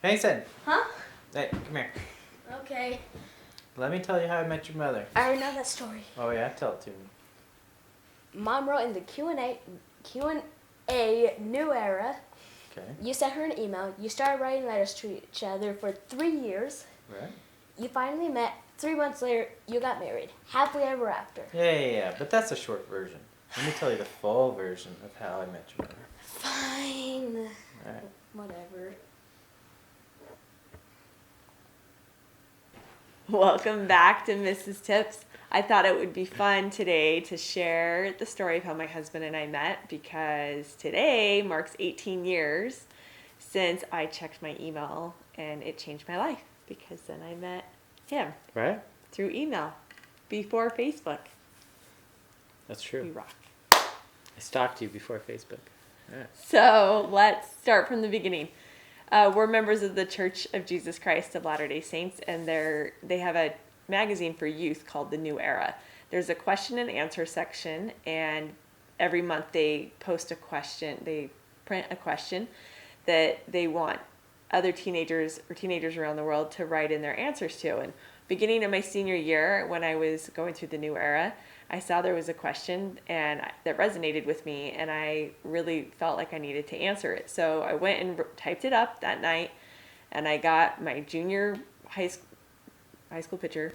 Mason! Huh? Hey, come here. Okay. Let me tell you how I met your mother. I already know that story. Oh yeah, tell it to me. Mom wrote in the Q&A new era. Okay. You sent her an email. You started writing letters to each other for 3 years. Right. You finally met. 3 months later, you got married. Happily ever after. Yeah, but that's a short version. Let me tell you the full version of how I met your mother. Fine. Alright. Whatever. Welcome back to Mrs. Tips. I thought it would be fun today to share the story of how my husband and I met because today marks 18 years since I checked my email and it changed my life because then I met him Right? through email before Facebook. That's We true. rock. I stalked you before Facebook. Alright. So let's start from the beginning. We're members of the Church of Jesus Christ of Latter-day Saints, and they have a magazine for youth called The New Era. There's a question and answer section, and every month they post a question. They print a question that they want other teenagers or teenagers around the world to write in their answers to. And beginning of my senior year, when I was going through The New Era, I saw there was a question and that resonated with me, and I really felt like I needed to answer it. So I went and typed it up that night, and I got my junior high school picture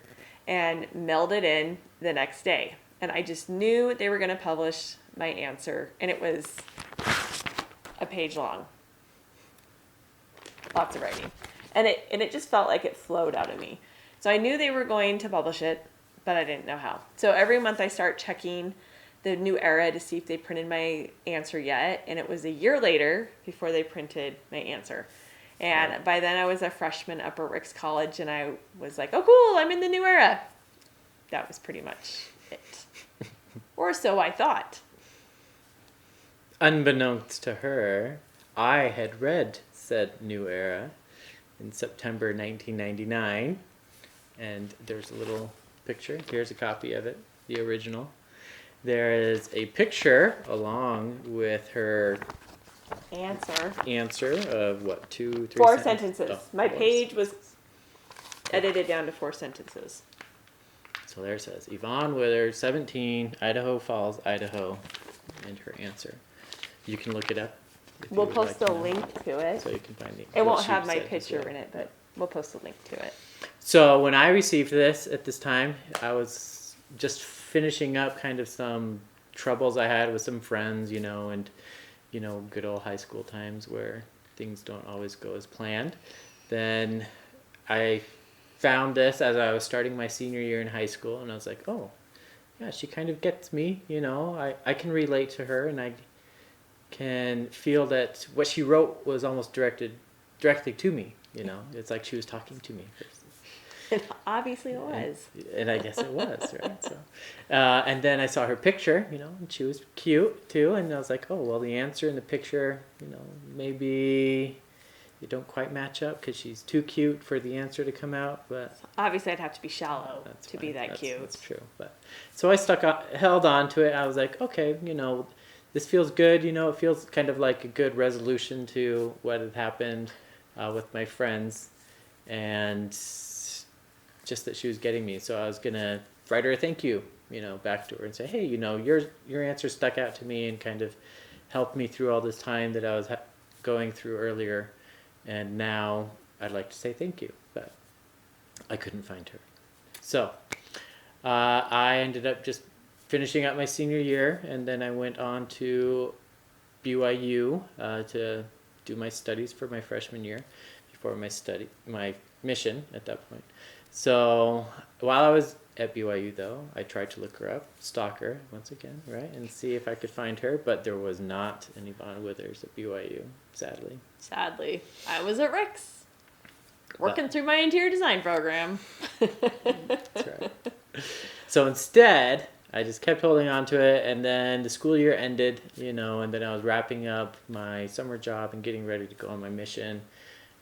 and mailed it in the next day. And I just knew they were going to publish my answer, and it was a page long. Lots of writing. And it just felt like it flowed out of me. So I knew they were going to publish it, but I didn't know how. So every month I start checking the New Era to see if they printed my answer yet. And it was a year later before they printed my answer. And by then I was a freshman up at Rick's College, and I was like, oh cool, I'm in the New Era. That was pretty much it. Or so I thought. Unbeknownst to her, I had read said New Era in September 1999, and there's a little picture. Here's a copy of it, the original. There is a picture along with her answer of what, 2, 3 4 sentences. Oh, My 4 page was edited down to 4 sentences. So there it says, Yvonne Withers, 17, Idaho Falls, Idaho, and her answer. You can look it up. If you We'll would post like a to know. link to it. So you can find it. It what won't she have my said as picture well. in it, but we'll post a link to it. So when I received this at this time, I was just finishing up kind of some troubles I had with some friends, and, good old high school times where things don't always go as planned. Then I found this as I was starting my senior year in high school, and I was like, oh, yeah, she kind of gets me, I can relate to her, and I can feel that what she wrote was almost directed directly to me, It's like she was talking to me. Obviously it was. And I guess it was, right? So, and then I saw her picture, and she was cute too. And I was like, oh, well, the answer in the picture, maybe you don't quite match up because she's too cute for the answer to come out. But Obviously I'd have to be shallow that's to fine. be that cute. That's true. But so I held on to it. I was like, okay, this feels good. It feels kind of like a good resolution to what had happened with my friends, and just that she was getting me. So I was gonna write her a thank you, back to her and say, hey, your answer stuck out to me and kind of helped me through all this time that I was going through earlier, and now I'd like to say thank you, but I couldn't find her. So I ended up just finishing up my senior year, and then I went on to BYU to do my studies for my freshman year before my mission at that point. So while I was at BYU, though, I tried to look her up, stalk her once again, right, and see if I could find her, but there was not an Yvonne Withers at BYU, sadly. Sadly, I was at Rick's working through my interior design program. That's right. So instead, I just kept holding on to it, and then the school year ended, and then I was wrapping up my summer job and getting ready to go on my mission.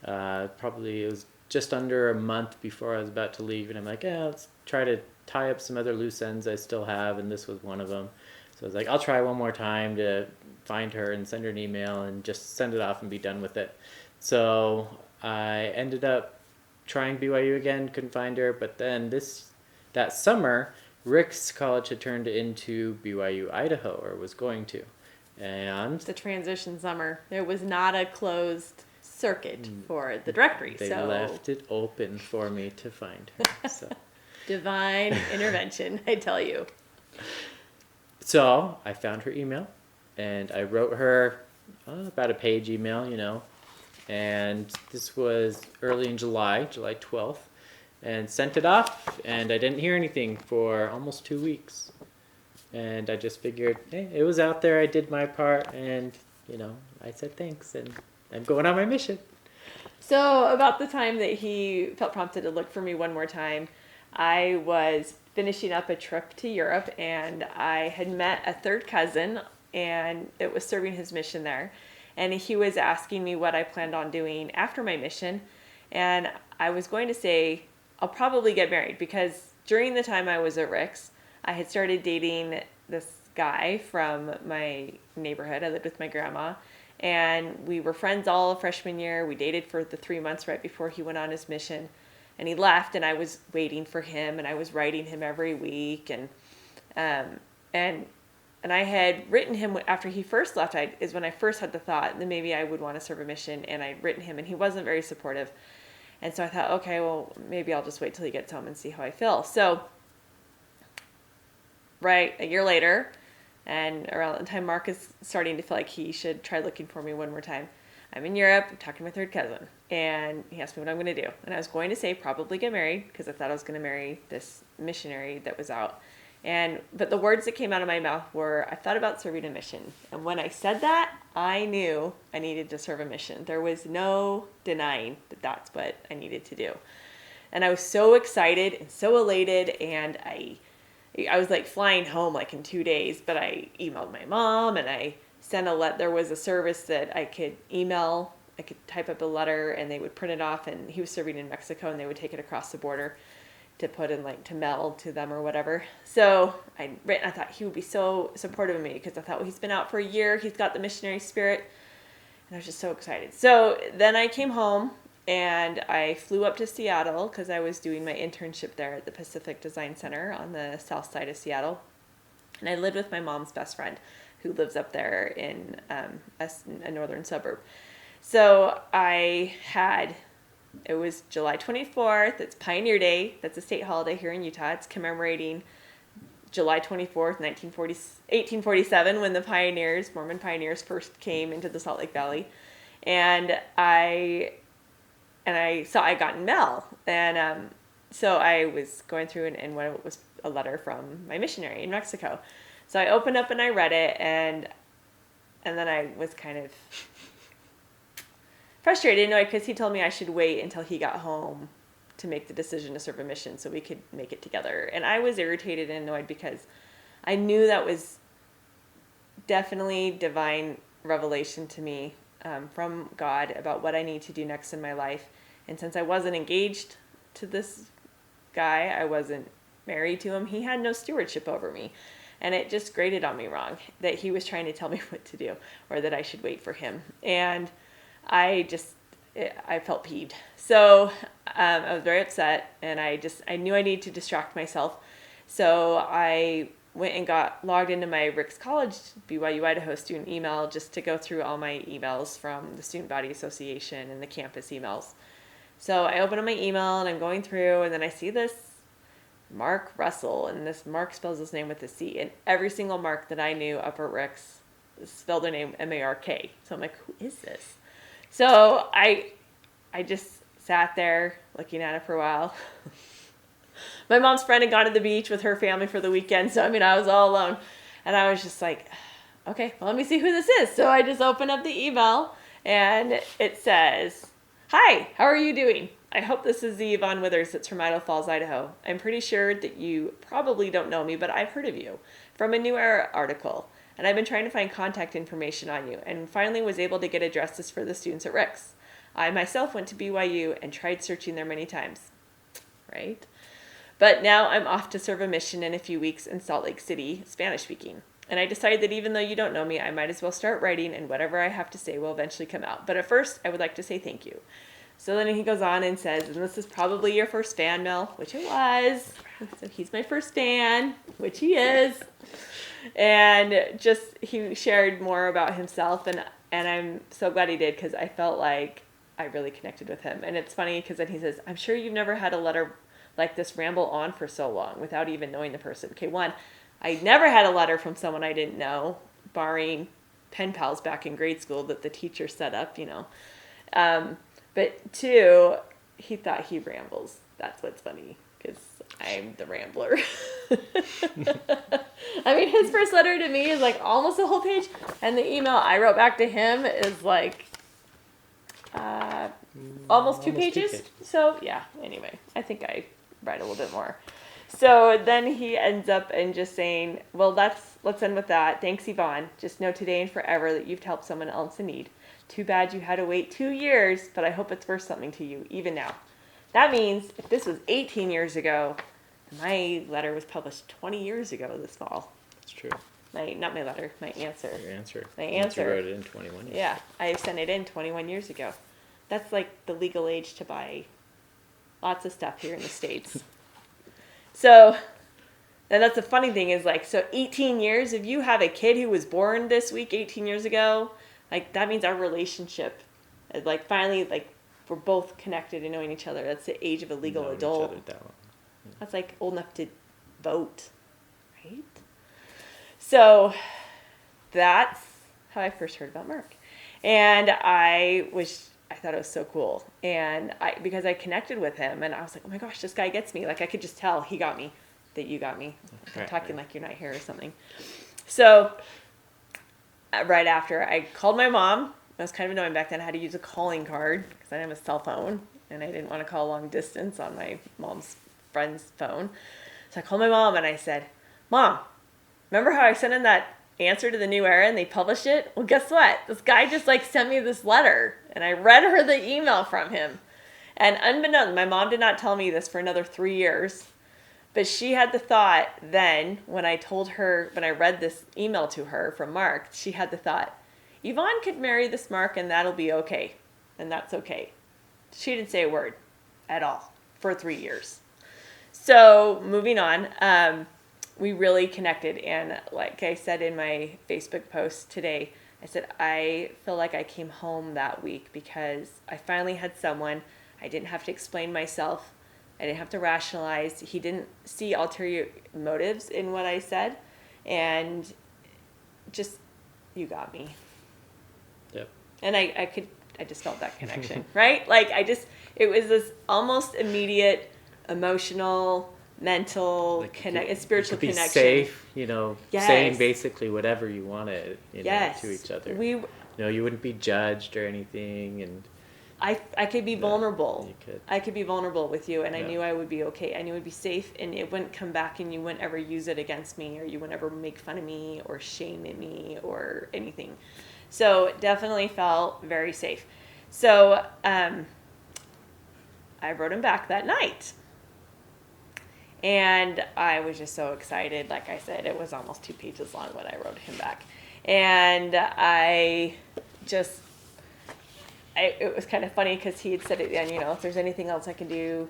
Probably it was just under a month before I was about to leave, and I'm like, let's try to tie up some other loose ends I still have, and this was one of them. So I was like, I'll try one more time to find her and send her an email and just send it off and be done with it. So I ended up trying BYU again, couldn't find her, but then that summer, Rick's college had turned into BYU Idaho, or was going to. And The transition summer. There was not a closed circuit for the directory. they so left it open for me to find her. So, divine intervention, I tell you. so I found her email, and I wrote her about a page email, and this was early in July 12th, and sent it off, and I didn't hear anything for almost 2 weeks. And I just figured, hey, it was out there, I did my part, and, I said thanks, and I'm going on my mission. So about the time that he felt prompted to look for me one more time, I was finishing up a trip to Europe, and I had met a third cousin, and it was serving his mission there. And he was asking me what I planned on doing after my mission. And I was going to say, I'll probably get married, because during the time I was at Rick's, I had started dating this guy from my neighborhood. I lived with my grandma, and we were friends all freshman year. We dated for the 3 months right before he went on his mission, and he left, and I was waiting for him, and I was writing him every week, and I had written him after he first left. Is when I first had the thought that maybe I would want to serve a mission, and I'd written him, and he wasn't very supportive, and so I thought, okay, well, maybe I'll just wait till he gets home and see how I feel. So right a year later, and around the time Marc is starting to feel like he should try looking for me one more time, I'm in Europe, I'm talking to my third cousin, and he asked me what I'm going to do. And I was going to say probably get married, because I thought I was going to marry this missionary that was out. But the words that came out of my mouth were, I thought about serving a mission. And when I said that, I knew I needed to serve a mission. There was no denying that that's what I needed to do. And I was so excited and so elated, and I was like flying home like in 2 days, but I emailed my mom, and I sent there was a service that I could email. I could type up a letter, and they would print it off, and he was serving in Mexico, and they would take it across the border to put in, like, to mail to them or whatever. So I thought he would be so supportive of me, because I thought, well, he's been out for a year, he's got the missionary spirit, and I was just so excited. So then I came home, and I flew up to Seattle, because I was doing my internship there at the Pacific Design Center on the south side of Seattle, and I lived with my mom's best friend, who lives up there in a northern suburb. So it was July 24th. It's Pioneer Day. That's a state holiday here in Utah. It's commemorating July 24th, 1847, when the Mormon pioneers first came into the Salt Lake Valley. And I saw I got mail. And so I was going through, and when it was a letter from my missionary in Mexico. So I opened up and I read it, and then I was kind of frustrated, because he told me I should wait until he got home to make the decision to serve a mission so we could make it together. And I was irritated and annoyed, because I knew that was definitely divine revelation to me from God about what I need to do next in my life. And since I wasn't engaged to this guy, I wasn't married to him, he had no stewardship over me. And it just grated on me wrong that he was trying to tell me what to do, or that I should wait for him. And I felt peeved. So I was very upset, and I knew I needed to distract myself. So I went and got logged into my Rick's College BYU Idaho student email, just to go through all my emails from the Student Body Association and the campus emails. So I open up my email, and I'm going through, and then I see this Marc Russell, and this Marc spells his name with a C, and every single Marc that I knew up at Rick's spelled their name M-A-R-K. So I'm like, who is this? So I just sat there looking at it for a while. My mom's friend had gone to the beach with her family for the weekend, so I was all alone. And I was just like, okay, well, let me see who this is. So I just opened up the email, and it says, "Hi, how are you doing? I hope this is the Yvonne Withers that's from Idaho Falls, Idaho. I'm pretty sure that you probably don't know me, but I've heard of you from a New Era article. And I've been trying to find contact information on you, and finally was able to get addresses for the students at Rick's. I myself went to BYU and tried searching there many times." Right? "But now I'm off to serve a mission in a few weeks in Salt Lake City, Spanish speaking. And I decided that even though you don't know me, I might as well start writing, and whatever I have to say will eventually come out. But at first, I would like to say thank you. So then he goes on and says, and this is probably your first fan mail, which it was. So he's my first fan, which he is. And just he shared more about himself, and I'm so glad he did, because I felt like I really connected with him. And it's funny because then he says, I'm sure you've never had a letter like this ramble on for so long without even knowing the person. Okay, one, I never had a letter from someone I didn't know, barring pen pals back in grade school that the teacher set up, you know. But two, he thought he rambles. That's what's funny, because I'm the rambler. I mean, his first letter to me is like almost a whole page, and the email I wrote back to him is like almost two pages. So yeah, anyway, I think I write a little bit more. So then he ends up and just saying, well, let's end with that. Thanks, Yvonne. Just know today and forever that you've helped someone else in need. Too bad you had to wait 2 years, but I hope it's worth something to you, even now. That means if this was 18 years ago, my letter was published 20 years ago this fall. That's true. Not my letter, my answer. Your answer. My answer. You wrote it in 21 years. Yeah, I sent it in 21 years ago. That's like the legal age to buy lots of stuff here in the States. So, and that's the funny thing is like, so 18 years, if you have a kid who was born this week 18 years ago, like that means our relationship is like finally like we're both connected and knowing each other. That's the age of a legal Known adult. each other that long. That's like old enough to vote, right? So that's how I first heard about Marc. And I thought it was so cool. And because I connected with him and I was like, oh my gosh, this guy gets me. Like I could just tell he got me, that you got me. I'm talking like you're not here or something. So right after I called my mom. I was kind of annoying back then. I had to use a calling card because I didn't have a cell phone and I didn't want to call long distance on my mom's friend's phone. So I called my mom and I said, Mom, remember how I sent in that answer to the New Era and they published it? Well, guess what? This guy just like sent me this letter and I read her the email from him. And unbeknownst, my mom did not tell me this for another 3 years, but she had the thought then when I read this email to her from Marc, she had the thought, Yvonne could marry this Marc and that'll be okay. And that's okay. She didn't say a word at all for 3 years. So moving on, we really connected. And like I said in my Facebook post today, I said, I feel like I came home that week because I finally had someone. I didn't have to explain myself. I didn't have to rationalize. He didn't see ulterior motives in what I said. And just, you got me. Yep. And I just felt that connection, right? Like it was this almost immediate emotional, mental, spiritual you could connection. Be safe, you know, Yes. saying basically whatever you wanted, you know, to each other. You know, you wouldn't be judged or anything, and I could be vulnerable. You could. I could be vulnerable with you, and I Yeah. knew I would be okay. I knew it would be safe, and it wouldn't come back, and you wouldn't ever use it against me, or you wouldn't ever make fun of me, or shame me, or anything. So it definitely felt very safe. So I wrote him back that night. And I was just so excited. Like I said, it was almost 2 pages long when I wrote him back. And it was kind of funny because he had said at the end, you know, if there's anything else I can do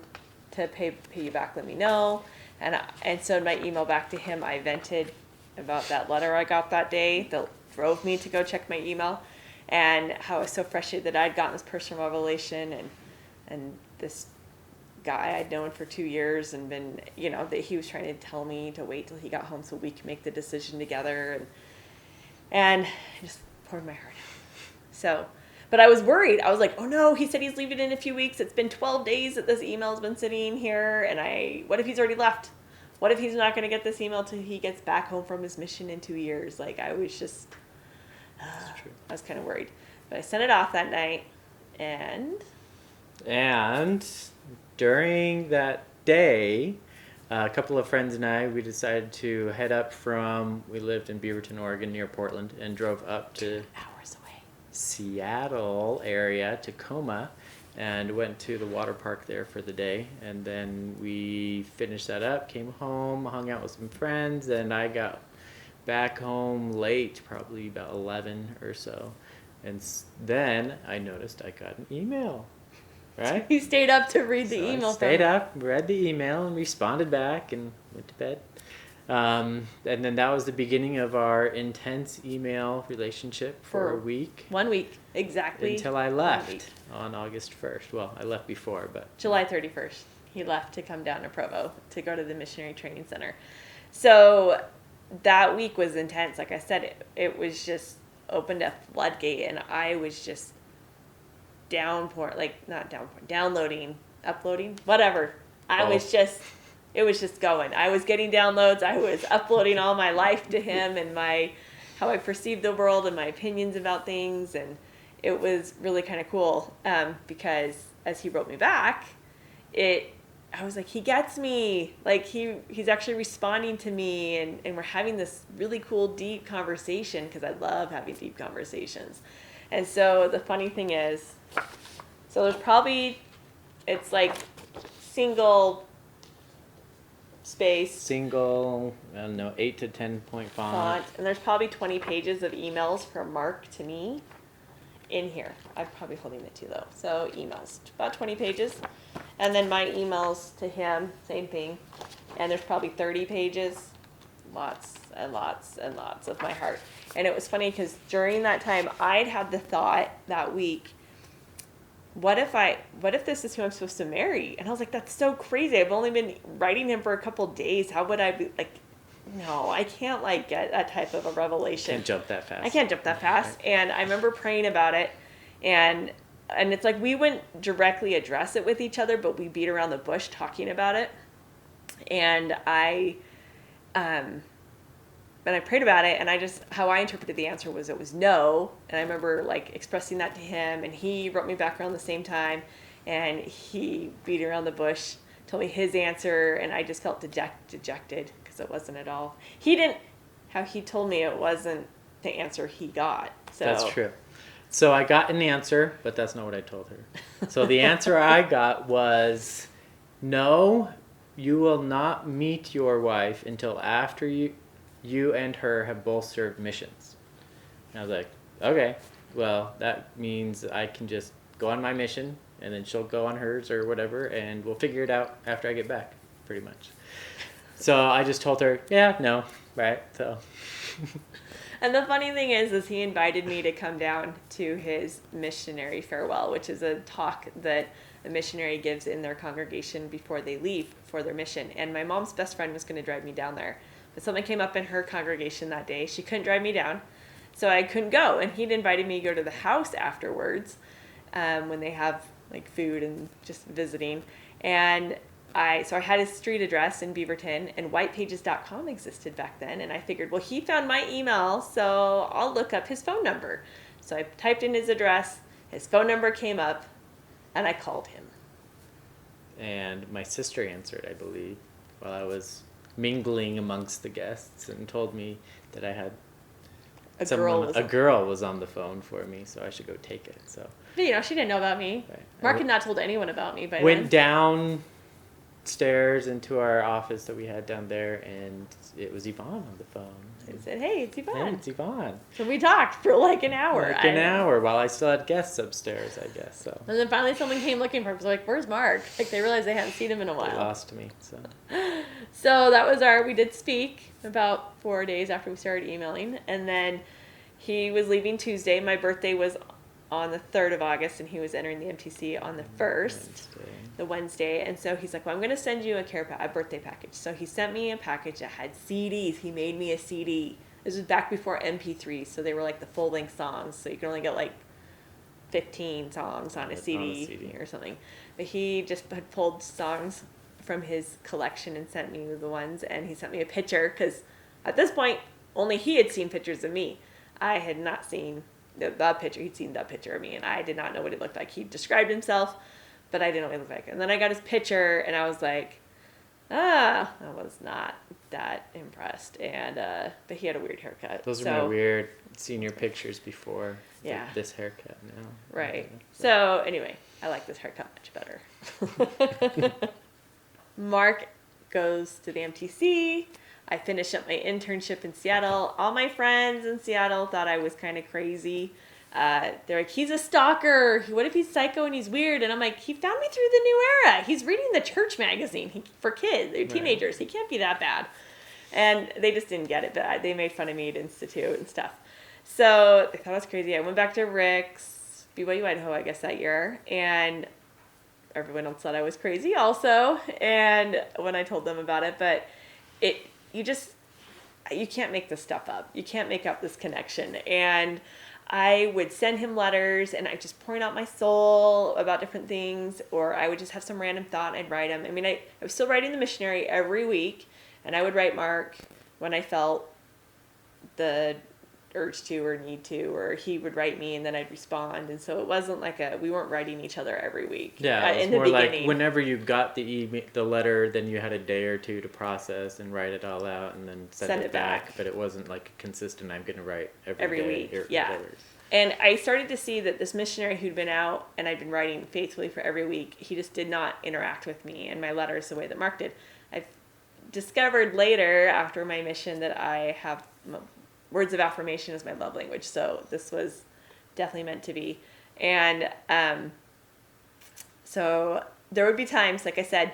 to pay you back, let me know. And so in my email back to him, I vented about that letter I got that day that drove me to go check my email, and how I was so frustrated that I'd gotten this personal revelation and this guy I'd known for 2 years and been, you know, that he was trying to tell me to wait till he got home so we could make the decision together, and I just poured my heart out. So, but I was worried. I was like, oh no, he said he's leaving in a few weeks. It's been 12 days that this email's been sitting here, and what if he's already left? What if he's not going to get this email till he gets back home from his mission in 2 years? Like, I was just, I was kind of worried. But I sent it off that night, and during that day, a couple of friends and I, we decided to head up we lived in Beaverton, Oregon, near Portland, and drove up to hours away. Seattle area, Tacoma, and went to the water park there for the day. And then we finished that up, came home, hung out with some friends, and I got back home late, probably about 11 or so. And then I noticed I got an email right? He stayed up to read the So email. I stayed up, read the email, and responded back, and went to bed. And then that was the beginning of our intense email relationship for a week. 1 week, exactly. Until I 1 left week. on August 1st. Well, I left before, but July 31st. He left to come down to Provo to go to the Missionary Training Center. So that week was intense. Like I said, it was just opened a floodgate, and I was just downloading, uploading, whatever. It was just going. I was getting downloads. I was uploading all my life to him and how I perceived the world and my opinions about things. And it was really kind of cool because as he wrote me back, I was like, he gets me. Like he's actually responding to me, and we're having this really cool, deep conversation because I love having deep conversations. And so the funny thing is, so there's probably, it's like single space. Single, I don't know, 8 to 10 point font. And there's probably 20 pages of emails from Marc to me in here. I'm probably holding it too though. So emails, about 20 pages. And then my emails to him, same thing. And there's probably 30 pages, lots and lots and lots of my heart. And it was funny because during that time, I'd had the thought that week, what if this is who I'm supposed to marry? And I was like, that's so crazy. I've only been writing him for a couple days. How would I be like, no, I can't like get that type of a revelation. Can't jump that fast. I can't jump that fast. And I remember praying about it, and it's like we wouldn't directly address it with each other, but we beat around the bush talking about it. And I prayed about it, and how I interpreted the answer was it was no. And I remember like expressing that to him, and he wrote me back around the same time, and he beat around the bush, told me his answer, and I just felt dejected because it wasn't at all. How he told me it wasn't the answer he got. So That's true. So I got an answer, but that's not what I told her. So the answer I got was, no, you will not meet your wife until after you and her have both served missions. And I was like, okay, well, that means I can just go on my mission, and then she'll go on hers or whatever, and we'll figure it out after I get back, pretty much. So I just told her, yeah, no, right, so. And the funny thing is he invited me to come down to his missionary farewell, which is a talk that a missionary gives in their congregation before they leave for their mission. And my mom's best friend was going to drive me down there. But something came up in her congregation that day. She couldn't drive me down, so I couldn't go. And he'd invited me to go to the house afterwards when they have like food and just visiting. And I had his street address in Beaverton, and whitepages.com existed back then. And I figured, well, he found my email, so I'll look up his phone number. So I typed in his address, his phone number came up, and I called him. And my sister answered, I believe, while I was mingling amongst the guests, and told me that I had a girl was on the phone for me, so I should go take it. So, but, she didn't know about me. Right. Marc had not told anyone about me by then. Went downstairs into our office that we had down there, and it was Yvonne on the phone. I said, hey, it's Yvonne. Hey, it's Yvonne. So we talked for like an hour. Like an hour while I still had guests upstairs, I guess. So. And then finally someone came looking for him. So like, where's Marc? Like they realized they hadn't seen him in a while. They lost me. So that was we did speak about 4 days after we started emailing. And then he was leaving Tuesday. My birthday was on the 3rd of August, and he was entering the MTC on the 1st, the Wednesday. And so he's like, well, I'm going to send you a birthday package. So he sent me a package that had CDs. He made me a CD. This was back before MP3s, so they were like the full-length songs. So you could only get like 15 songs on a CD or something. But he just had pulled songs from his collection and sent me the ones. And he sent me a picture because at this point, only he had seen pictures of me. I had not seen the picture. He'd seen the picture of me, and I did not know what he looked like. He described himself, but I didn't know what he looked like. And then I got his picture, and I was like, I was not that impressed. And but he had a weird haircut. Those are my weird senior pictures before this haircut now. Right. So anyway, I like this haircut much better. Marc goes to the MTC. I finished up my internship in Seattle. All my friends in Seattle thought I was kind of crazy they're like, he's a stalker. What if he's psycho and he's weird? And I'm like, he found me through the New Era. He's reading the church magazine for kids. They're teenagers. He can't be that bad. And they just didn't get it. But they made fun of me at Institute and stuff. So they thought I was crazy. I went back to Rick's, BYU, Idaho, I guess, that year. And everyone else thought I was crazy also. And when I told them about it, but you can't make this stuff up. You can't make up this connection. And I would send him letters and I'd just point out my soul about different things, or I would just have some random thought and I'd write him. I mean, I was still writing the missionary every week, and I would write Mark when I felt the urge to or need to, or he would write me and then I'd respond. And so it wasn't like we weren't writing each other every week. Yeah, it was in the more beginning. like whenever you got the letter, then you had a day or two to process and write it all out and then send it back. But it wasn't like consistent. I'm going to write every day week. Or yeah. whatever. And I started to see that this missionary who'd been out and I'd been writing faithfully for every week, he just did not interact with me and my letters the way that Mark did. I've discovered later after my mission that I have words of affirmation as my love language. So this was definitely meant to be. And so there would be times, like I said,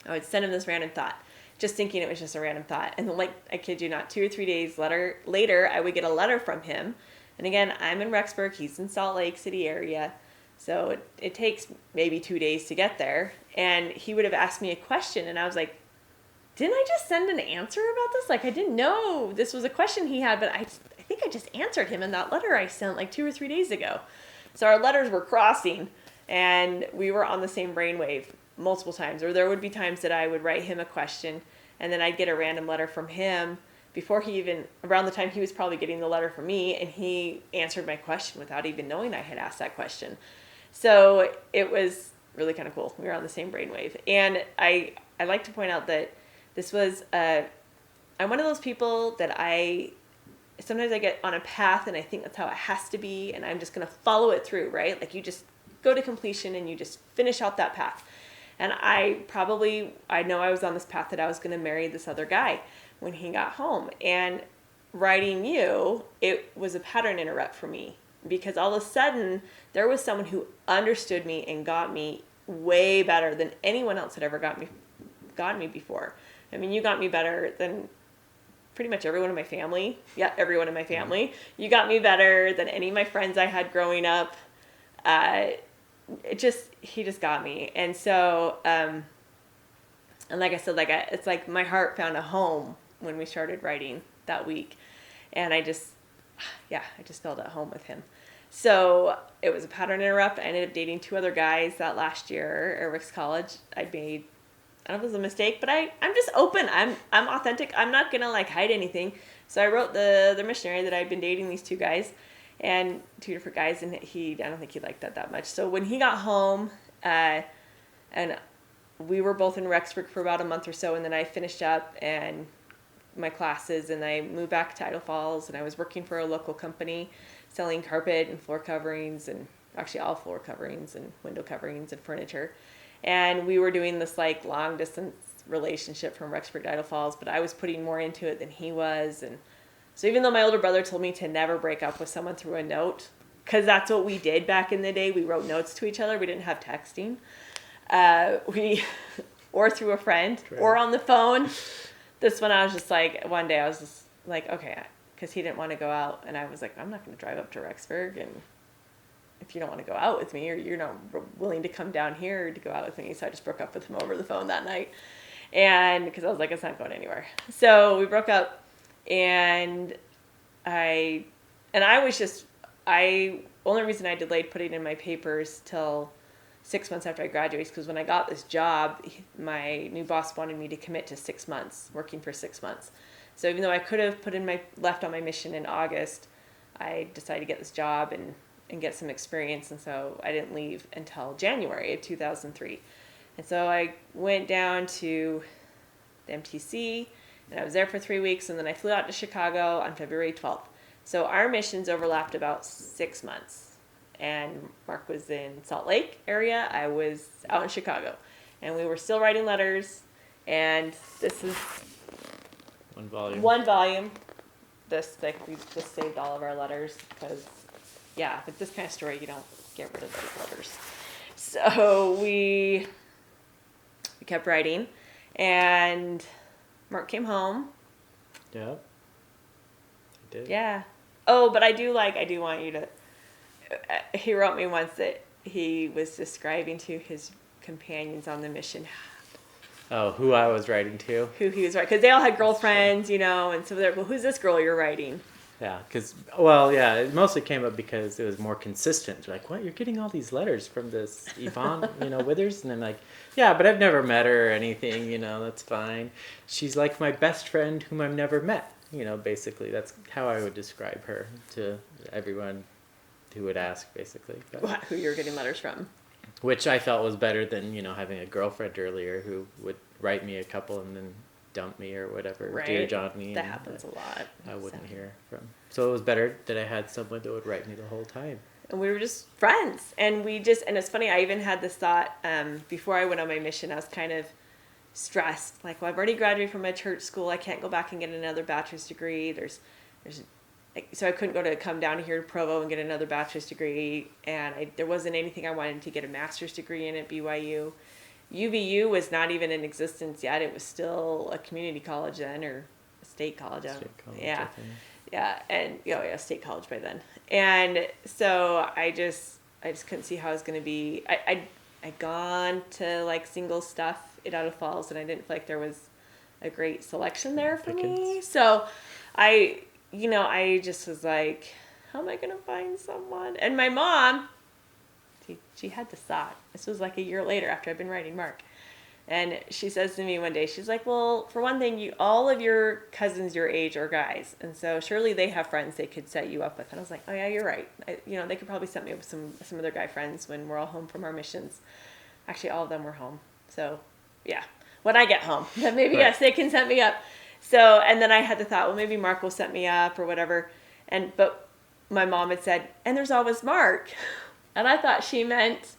I would send him this random thought, just thinking it was just a random thought. And then, like, I kid you not, 2 or 3 days later, I would get a letter from him. And again, I'm in Rexburg, he's in Salt Lake City area. So it takes maybe 2 days to get there. And he would have asked me a question, and I was like, didn't I just send an answer about this? Like, I didn't know this was a question he had, but I think I just answered him in that letter I sent like 2 or 3 days ago. So our letters were crossing, and we were on the same brainwave multiple times. Or there would be times that I would write him a question, and then I'd get a random letter from him before he even, around the time he was probably getting the letter from me, and he answered my question without even knowing I had asked that question. So it was really kind of cool. We were on the same brainwave. And I like to point out that this was, I'm one of those people that sometimes I get on a path and I think that's how it has to be, and I'm just going to follow it through, right? Like, you just go to completion and you just finish out that path. And I know I was on this path that I was going to marry this other guy when he got home. And writing you, it was a pattern interrupt for me, because all of a sudden there was someone who understood me and got me way better than anyone else had ever got me before. I mean, you got me better than pretty much everyone in my family. Yeah, everyone in my family. You got me better than any of my friends I had growing up. He just got me. And so, and like I said, it's like my heart found a home when we started writing that week. And I just felt at home with him. So it was a pattern interrupt. I ended up dating 2 other guys that last year at Rick's College. I don't know if it was a mistake, but I'm just open. I'm authentic. I'm not going to hide anything. So I wrote the missionary that I'd been dating these 2 guys, and 2 different guys, and I don't think he liked that much. So when he got home, and we were both in Rexburg for about a month or so, and then I finished up and my classes, and I moved back to Idaho Falls, and I was working for a local company selling carpet and floor coverings, and actually all floor coverings and window coverings and furniture. And we were doing this long distance relationship from Rexburg to Idaho Falls, but I was putting more into it than he was. And so even though my older brother told me to never break up with someone through a note, because that's what we did back in the day, we wrote notes to each other. We didn't have texting. Or through a friend, or on the phone. This one, I was just one day I was just okay, because he didn't want to go out, and I was like, I'm not going to drive up to Rexburg, and if you don't want to go out with me, or you're not willing to come down here to go out with me. So I just broke up with him over the phone that night. And because I was like, it's not going anywhere. So we broke up, and only reason I delayed putting in my papers till 6 months after I graduated is because when I got this job, my new boss wanted me to commit to 6 months, working for 6 months. So even though I could have left on my mission in August, I decided to get this job and get some experience, and so I didn't leave until January of 2003. And so I went down to the MTC, and I was there for 3 weeks, and then I flew out to Chicago on February 12th. So our missions overlapped about 6 months, and Mark was in Salt Lake area, I was out in Chicago, and we were still writing letters, and this is One volume. One volume. We just saved all of our letters because yeah, with this kind of story, you don't get rid of those letters. So we kept writing, and Mark came home. Yep. I did. Yeah. Oh, but I do want you to. He wrote me once that he was describing to his companions on the mission Oh, who I was writing to? who he was writing, because they all had girlfriends, and so they're like, well, who's this girl you're writing? Yeah, it mostly came up because it was more consistent. They're like, what? You're getting all these letters from this Yvonne, Withers? And I'm like, yeah, but I've never met her or anything, that's fine. She's like my best friend whom I've never met, basically. That's how I would describe her to everyone who would ask, basically. But, Who you're getting letters from. which I felt was better than, having a girlfriend earlier who would write me a couple and then dump me or whatever, Right. Dear John me. That happens a lot. I wouldn't hear from. So it was better that I had someone that would write me the whole time. And we were just friends. And it's funny, I even had this thought, before I went on my mission, I was kind of stressed. Like, well, I've already graduated from my church school. I can't go back and get another bachelor's degree. So I couldn't come down here to Provo and get another bachelor's degree. And there wasn't anything I wanted to get a master's degree in at BYU. UVU was not even in existence yet. It was still a community college then, or a state college. State college, yeah. I think. Yeah, and state college by then. And so I just couldn't see how I was going to be. I'd gone to like single stuff at Idaho Falls, and I didn't feel like there was a great selection there for me. So I just was like, how am I going to find someone? And my mom, she had this thought. This was like a year later after I'd been writing Mark. And she says to me one day, she's like, well, for one thing, all of your cousins your age are guys. And so surely they have friends they could set you up with. And I was like, oh, yeah, you're right. They could probably set me up with some of their guy friends when we're all home from our missions. Actually, all of them were home. So, yeah, when I get home, then maybe, Right. yes, they can set me up. So, and then I had the thought, well, maybe Mark will set me up or whatever. But my mom had said, and there's always Mark. And I thought she meant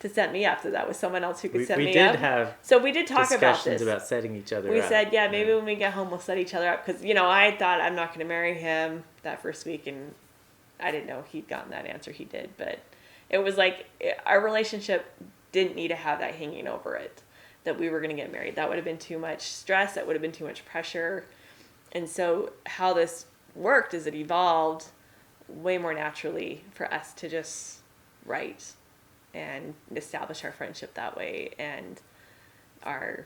to set me up, so that was someone else who could set me up. We did have so we did talk about discussions this. about setting each other up. We said, yeah, maybe when we get home, we'll set each other up. Because, I thought I'm not going to marry him that first week. And I didn't know he'd gotten that answer. He did. But it was like our relationship didn't need to have that hanging over it, that we were going to get married. That would have been too much stress. That would have been too much pressure. And so how this worked is it evolved way more naturally for us to just write and establish our friendship that way, and our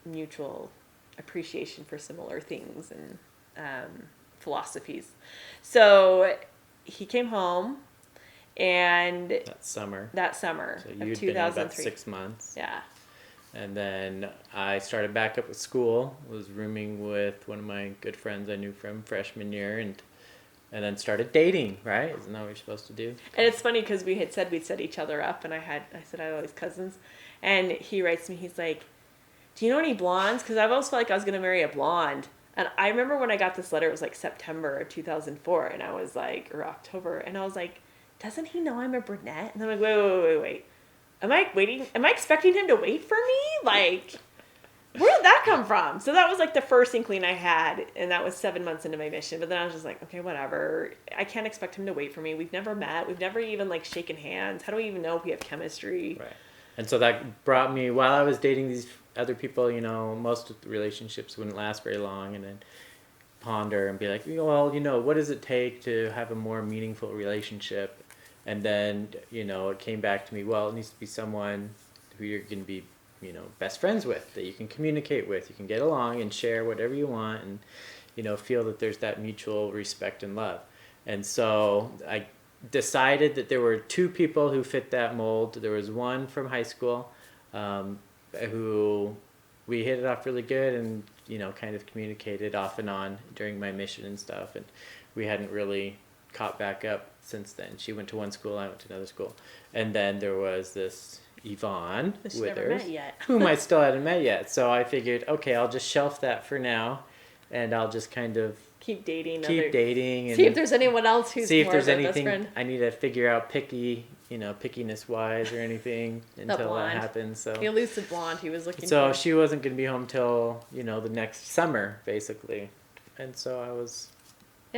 mutual appreciation for similar things and philosophies. So he came home, and that summer. So you'd of 2003. been about 6 months. Yeah. And then I started back up at school. Was rooming with one of my good friends I knew from freshman year, and then started dating, right? Isn't that what you're supposed to do? And it's funny because we had said we'd set each other up, and I said I had all these cousins, and he writes me, he's like, do you know any blondes? Because I've always felt like I was going to marry a blonde. And I remember when I got this letter, it was like September of 2004, and I was like, or October, and I was like, doesn't he know I'm a brunette? And I'm like, wait. Am I expecting him to wait for me? Like, where did that come from? So that was like the first inkling I had, and that was 7 months into my mission. But then I was just like, okay, whatever. I can't expect him to wait for me. We've never met. We've never even like shaken hands. How do we even know if we have chemistry? Right. And so that brought me, while I was dating these other people, most of the relationships wouldn't last very long, and then ponder and be like, well, what does it take to have a more meaningful relationship? And then, it came back to me, well, it needs to be someone who you're going to be, best friends with, that you can communicate with, you can get along and share whatever you want, and, feel that there's that mutual respect and love. And so I decided that there were two people who fit that mold. There was one from high school who we hit it off really good, and, kind of communicated off and on during my mission and stuff. And we hadn't really caught back up since then. She went to one school, I went to another school. And then there was this Yvonne She's Withers, never met yet. whom I still hadn't met yet. So I figured, okay, I'll just shelf that for now, and I'll just kind of Keep dating. and See if there's anyone else who's see if more there's of a best anything friend. I need to figure out pickiness wise or anything until that blonde. happens. So The elusive blonde he was looking so for. she wasn't going to be home till the next summer basically, and so I was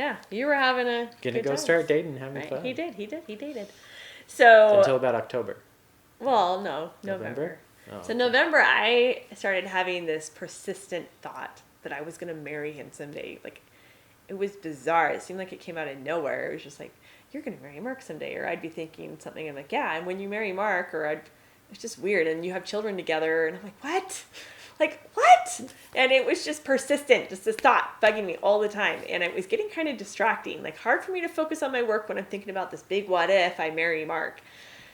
Yeah, you were having a Gonna good go time. start dating, having Right? fun. He dated. So, Until about October. well, no, November? November. Oh, So okay. November, I started having this persistent thought that I was gonna marry him someday. Like, it was bizarre. It seemed like it came out of nowhere. It was just like, you're gonna marry Mark someday, or I'd be thinking something and like, yeah, and when you marry Mark, it's just weird, and you have children together, and I'm like, what? Like, what? And it was just persistent, just this thought bugging me all the time, and it was getting kind of distracting, like hard for me to focus on my work when I'm thinking about this big what if I marry Mark.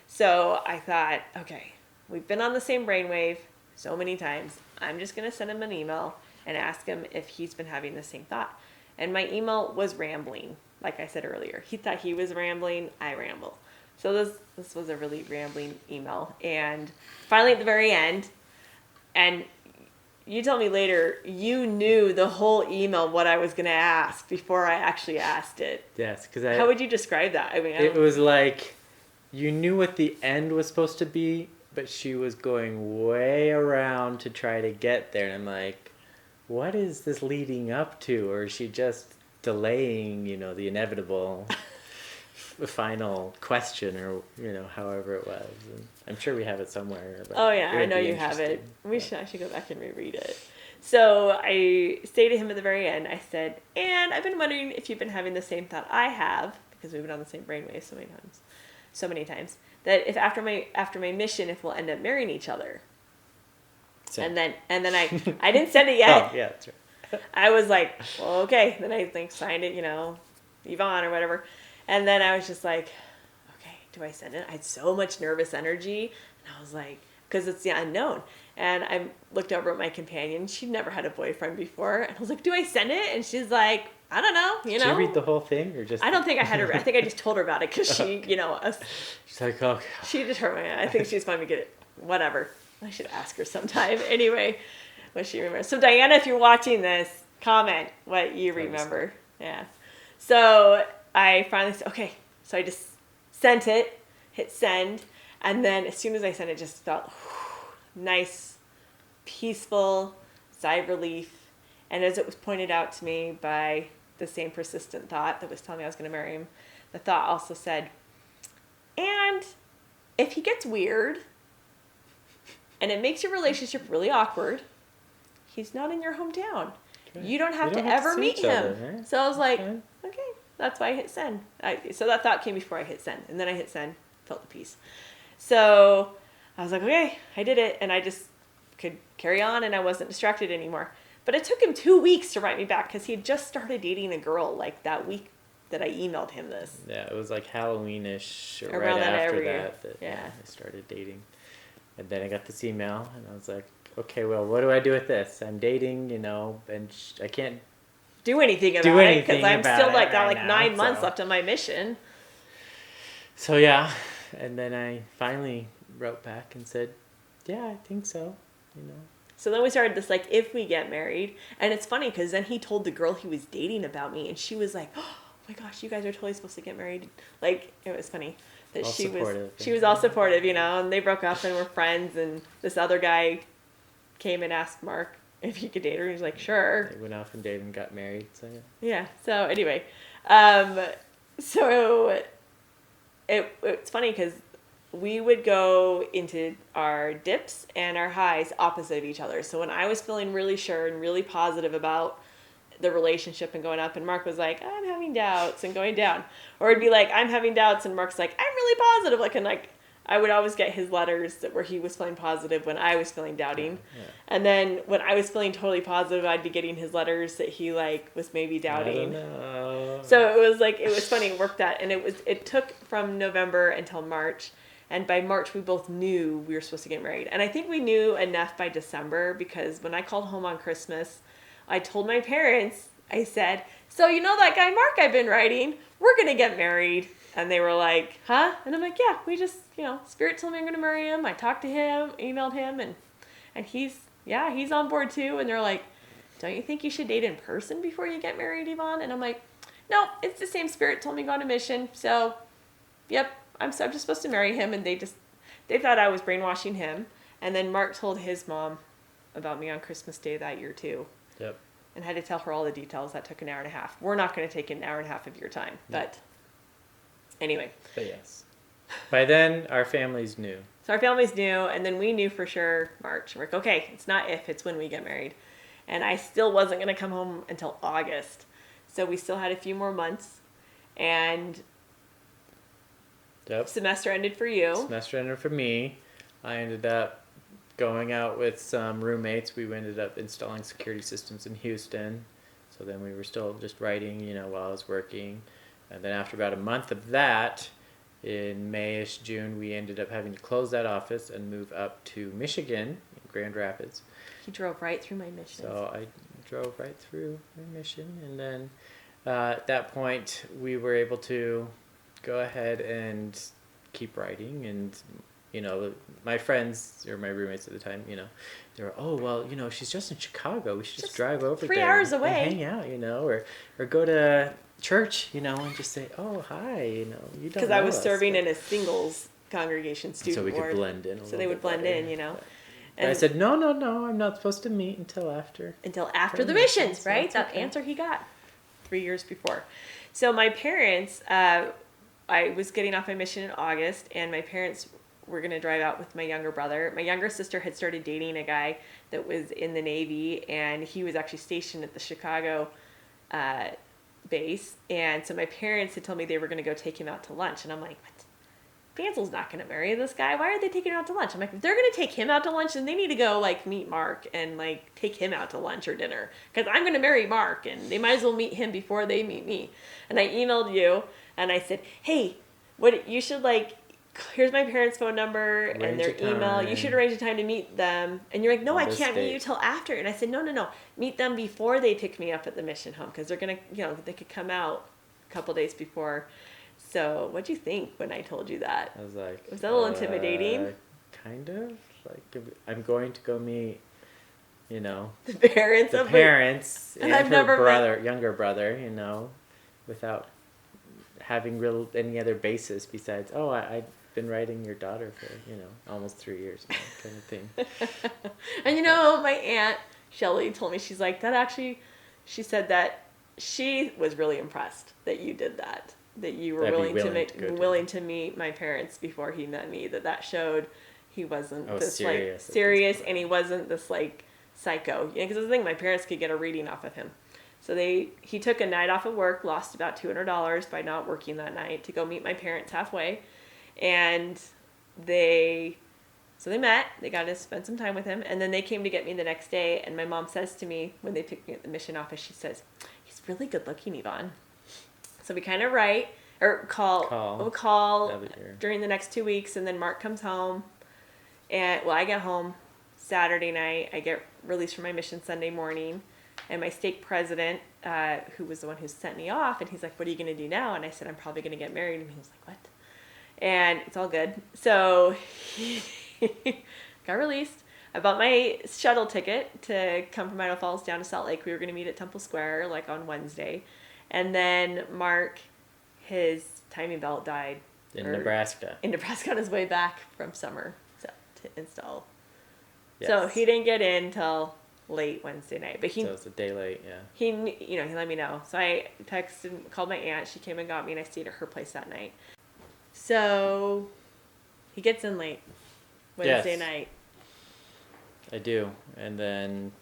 So I thought, okay, we've been on the same brainwave so many times. I'm just going to send him an email and ask him if he's been having the same thought. And my email was rambling, like I said earlier. He thought he was rambling, I ramble. So this was a really rambling email. And finally at the very end, and you tell me later, you knew the whole email what I was going to ask before I actually asked it. Yes, because How would you describe that? I mean, it was like you knew what the end was supposed to be, but she was going way around to try to get there. And I'm like, what is this leading up to? Or is she just delaying, the inevitable final question, or, however it was. And I'm sure we have it somewhere. But oh yeah, it I would know be you have it. interesting. I should go back and reread it. So I say to him at the very end, I said, and I've been wondering if you've been having the same thought I have, because we've been on the same brainwave so many times, that if after my mission, if we'll end up marrying each other. So- And then I didn't send it yet. Oh, yeah, that's right. I was like, well, okay. Then I signed it, Yvonne or whatever. And then I was just like, okay, do I send it? I had so much nervous energy. And I was like, because it's the unknown. And I looked over at my companion. She'd never had a boyfriend before. And I was like, do I send it? And she's like, I don't know, Did you read the whole thing or just? I don't think I had her. I think I just told her about it because she, She's like, oh. she determined it. I think she's going to get it. Whatever. I should ask her sometime. Anyway, what she remembers. So Diana, if you're watching this, comment what you remember. Yeah. So I finally said, okay. So I just sent it, hit send. And then as soon as I sent it, just felt nice, peaceful, sigh of relief. And as it was pointed out to me by the same persistent thought that was telling me I was going to marry him, the thought also said, and if he gets weird and it makes your relationship really awkward, he's not in your hometown. Okay. You don't have to ever meet him. Other, right? So I was like, okay, that's why I hit send. So that thought came before I hit send. And then I hit send, felt the peace. So I was like, okay, I did it. And I just could carry on and I wasn't distracted anymore. But it took him 2 weeks to write me back because he had just started dating a girl like that week that I emailed him this. Yeah, it was like Halloween-ish or around right that after area. that I started dating. And then I got this email and I was like, okay, well, what do I do with this? I'm dating, and I can't do anything about it because I'm still got like 9 months left on my mission. So yeah, and then I finally wrote back and said, yeah, I think so, So then we started this, like, if we get married. And it's funny because then he told the girl he was dating about me. And she was like, oh my gosh, you guys are totally supposed to get married. Like, it was funny that she was all supportive, and they broke up and were friends. And this other guy came and asked Mark if he could date her. He was like, sure. They went off and dated and got married. So yeah. So anyway, so it's funny because we would go into our dips and our highs opposite of each other. So when I was feeling really sure and really positive about the relationship and going up, and Mark was like, I'm having doubts, and going down. Or it'd be like, I'm having doubts, and Mark's like, I'm really positive. And I would always get his letters where he was feeling positive when I was feeling doubting. Yeah. And then when I was feeling totally positive, I'd be getting his letters that he was maybe doubting. I don't know. So it was funny. It worked that. And it took from November until March. And by March, we both knew we were supposed to get married. And I think we knew enough by December because when I called home on Christmas, I told my parents, I said, so that guy Mark I've been writing, we're going to get married. And they were like, huh? And I'm like, yeah, we just, Spirit told me I'm going to marry him. I talked to him, emailed him, and he's on board too. And they're like, don't you think you should date in person before you get married, Yvonne? And I'm like, no, it's the same Spirit told me to go on a mission. So, yep. I'm just supposed to marry him, and they thought I was brainwashing him. And then Mark told his mom about me on Christmas Day that year too. Yep. and had to tell her all the details. That took an hour and a half. We're not going to take an hour and a half of your time. But anyway. But yes. By then, our families knew. So our families knew, and then we knew for sure March. We're like, okay, it's not if, it's when we get married. And I still wasn't going to come home until August. So we still had a few more months. And semester ended for you. Semester ended for me. I ended up going out with some roommates. We ended up installing security systems in Houston. So then we were still just writing, while I was working. And then after about a month of that, in May-ish, June, we ended up having to close that office and move up to Michigan, in Grand Rapids. You drove right through my mission. So I drove right through my mission. And then at that point, we were able to go ahead and keep writing. And, my friends, or my roommates at the time, they were, oh, well, she's just in Chicago. We should just drive over 3 there. hours away. And hang out, or go to church, and just say, oh, hi, you don't Because I was us, serving but... in a singles congregation student so we ward. could blend in So they would blend in, And I said, no, I'm not supposed to meet until after. Until after the missions, right? That answer he got 3 years before. So my parents, I was getting off my mission in August, and my parents were going to drive out with my younger brother. My younger sister had started dating a guy that was in the Navy, and he was actually stationed at the Chicago base. And so my parents had told me they were going to go take him out to lunch. And I'm like, what? Danzel's not going to marry this guy. Why are they taking him out to lunch? I'm like, if they're going to take him out to lunch, then they need to go meet Mark and take him out to lunch or dinner. Because I'm going to marry Mark, and they might as well meet him before they meet me. And I emailed you, and I said, hey, you should here's my parents' phone number and their email. You should arrange a time to meet them. And you're like, no, I can't meet you till after. And I said, no. Meet them before they pick me up at the mission home, because they're going to, they could come out a couple days before. So what'd you think when I told you that? I was like... Was that a little intimidating? Kind of. I'm going to go meet, the parents and I've her younger brother, without having any other basis besides, oh, I've been writing your daughter for, almost 3 years now, kind of thing. And my Aunt Shelley told me, she's like, she said that she was really impressed that you did that you were willing to meet my parents before he met me, that showed he wasn't serious, and he wasn't this psycho. Because the thing, my parents could get a reading off of him. So he took a night off of work, lost about $200 by not working that night, to go meet my parents halfway. And they met, they got to spend some time with him, and then they came to get me the next day. And my mom says to me, when they picked me at the mission office, she says, he's really good looking, Yvonne. So we kind of call during the next 2 weeks, and then Mark comes home. And I get home Saturday night. I get released from my mission Sunday morning. And my stake president, who was the one who sent me off, and he's like, what are you going to do now? And I said, I'm probably going to get married. And he was like, what? And it's all good. So he got released. I bought my shuttle ticket to come from Idaho Falls down to Salt Lake. We were going to meet at Temple Square on Wednesday. And then Mark, his timing belt died. In Nebraska on his way back from summer to install. Yes. So he didn't get in till late Wednesday night, but so it's a day late. Yeah. He let me know. So I called my aunt. She came and got me, and I stayed at her place that night. So he gets in late Wednesday night. I do, and then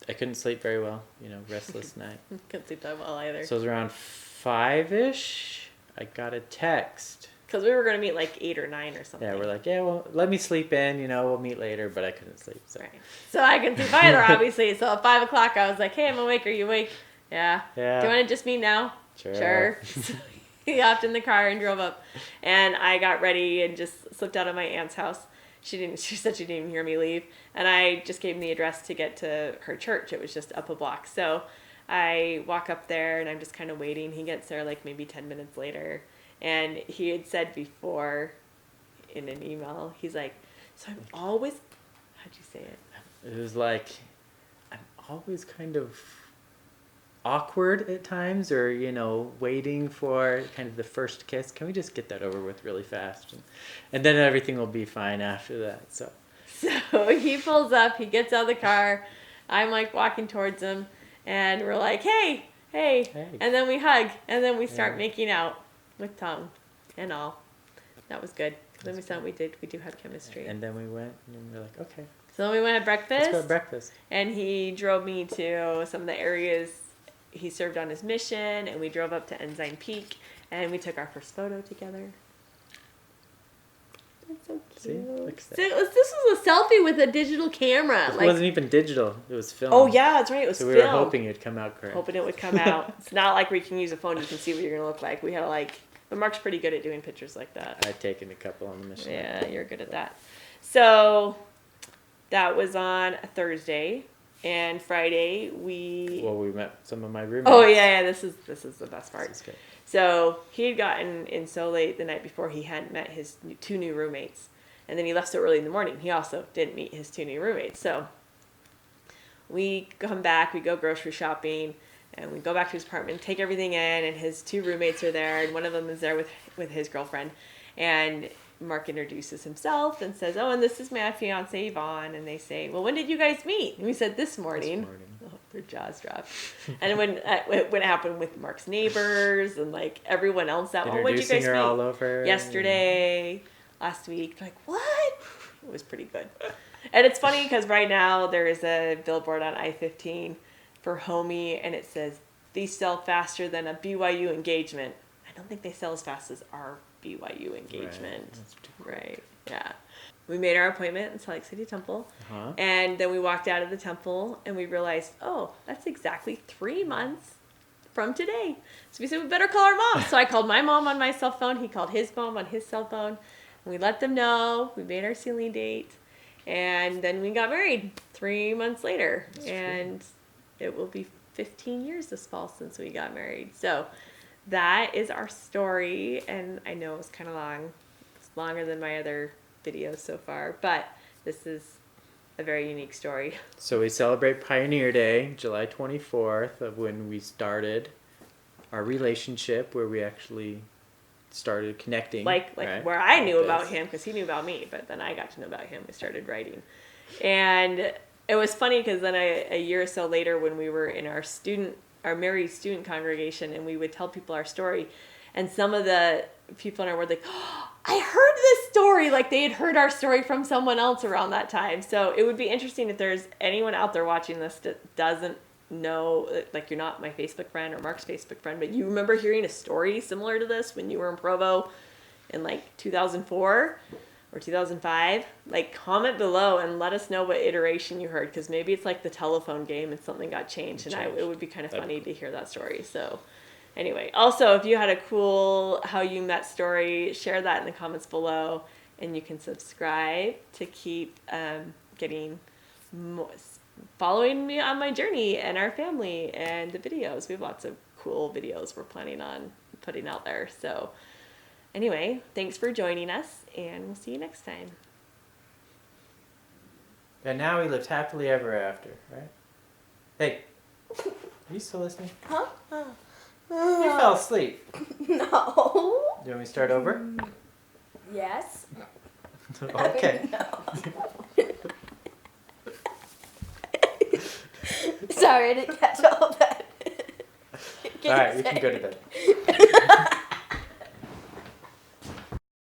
I couldn't sleep very well. Restless night. Couldn't sleep that well either. So it was around 5-ish. I got a text. Because we were going to meet 8 or 9 or something. Yeah, we're like, well, let me sleep in, we'll meet later, but I couldn't sleep. So, right. So I couldn't sleep either, obviously. So at 5 o'clock, I was like, hey, I'm awake. Are you awake? Yeah. Do you want to just meet now? Sure. So he hopped in the car and drove up. And I got ready and just slipped out of my aunt's house. She said she didn't even hear me leave. And I just gave him the address to get to her church. It was just up a block. So I walk up there, and I'm just kind of waiting. He gets there maybe 10 minutes later. And he had said before in an email, he's like, so I'm always, how'd you say it? It was like, I'm always kind of awkward at times, or, waiting for kind of the first kiss. Can we just get that over with really fast? And then everything will be fine after that. So he pulls up, he gets out of the car. I'm walking towards him. And we're like, hey. And then we hug. And then we start making out with tongue and all. That was good. Then we saw we do have chemistry. And then we went and we were like, okay. So then we went at breakfast. Let's go to breakfast. And he drove me to some of the areas he served on his mission. And we drove up to Ensign Peak. And we took our first photo together. That's so cute. See? Look at that. This was a selfie with a digital camera. It wasn't even digital. It was film. Oh, yeah, that's right. It was so film. we were hoping it'd come out correct. Hoping it would come out. It's not like we can use a phone. You can see what you're going to look like. We had to but Mark's pretty good at doing pictures like that. I'd taken a couple on the mission. Yeah, you're good at that. So that was on a Thursday. And Friday we met some of my roommates. Oh yeah, this is the best part. This is good. So he had gotten in so late the night before he hadn't met his two new roommates. And then he left so early in the morning. He also didn't meet his two new roommates. So we come back, we go grocery shopping, and we go back to his apartment, take everything in, and his two roommates are there, and one of them is there with his girlfriend. And Mark introduces himself and says, oh, and this is my fiance, Yvonne. And they say, well, when did you guys meet? And we said, this morning. Oh, their jaws dropped. And when it happened with Mark's neighbors and everyone else that, oh, when did you guys meet? All over. Yesterday, last week. Like, what? It was pretty good. And it's funny because right now there is a billboard on I-15 for Homey, and it says, these sell faster than a BYU engagement. I don't think they sell as fast as our BYU engagement. Right. Yeah. We made our appointment in Salt Lake City Temple. Uh-huh. And then we walked out of the temple and we realized, oh, that's exactly 3 months from today. So we said, we better call our mom. So I called my mom on my cell phone. He called his mom on his cell phone. And we let them know. We made our sealing date. And then we got married 3 months later. That's and true. It will be 15 years this fall since we got married. So that is our story. And I know it was kind of long. It's longer than my other videos so far. But this is a very unique story. So we celebrate Pioneer Day, July 24th, of when we started our relationship, where we actually started connecting. Like right? Where I knew about him, because he knew about me, but then I got to know about him. We started writing. And it was funny because then a year or so later, when we were in our married student congregation, and we would tell people our story, and some of the people in our were like, oh, I heard this story, like they had heard our story from someone else around that time. So it would be interesting if there's anyone out there watching this that doesn't know, like you're not my Facebook friend or Mark's Facebook friend, but you remember hearing a story similar to this when you were in Provo in 2004 or 2005, comment below and let us know what iteration you heard, because maybe it's like the telephone game and something got changed. It would be kind of funny to hear that story. So anyway, also, if you had a cool how you met story, share that in the comments below, and you can subscribe to keep getting more, following me on my journey and our family and the videos. We have lots of cool videos we're planning on putting out there. So anyway, thanks for joining us, and we'll see you next time. And now we lived happily ever after, right? Hey, are you still listening? Huh? You fell asleep. No. Do you want me to start over? Yes. Okay. Sorry, I didn't catch all that. All right, you can go to bed.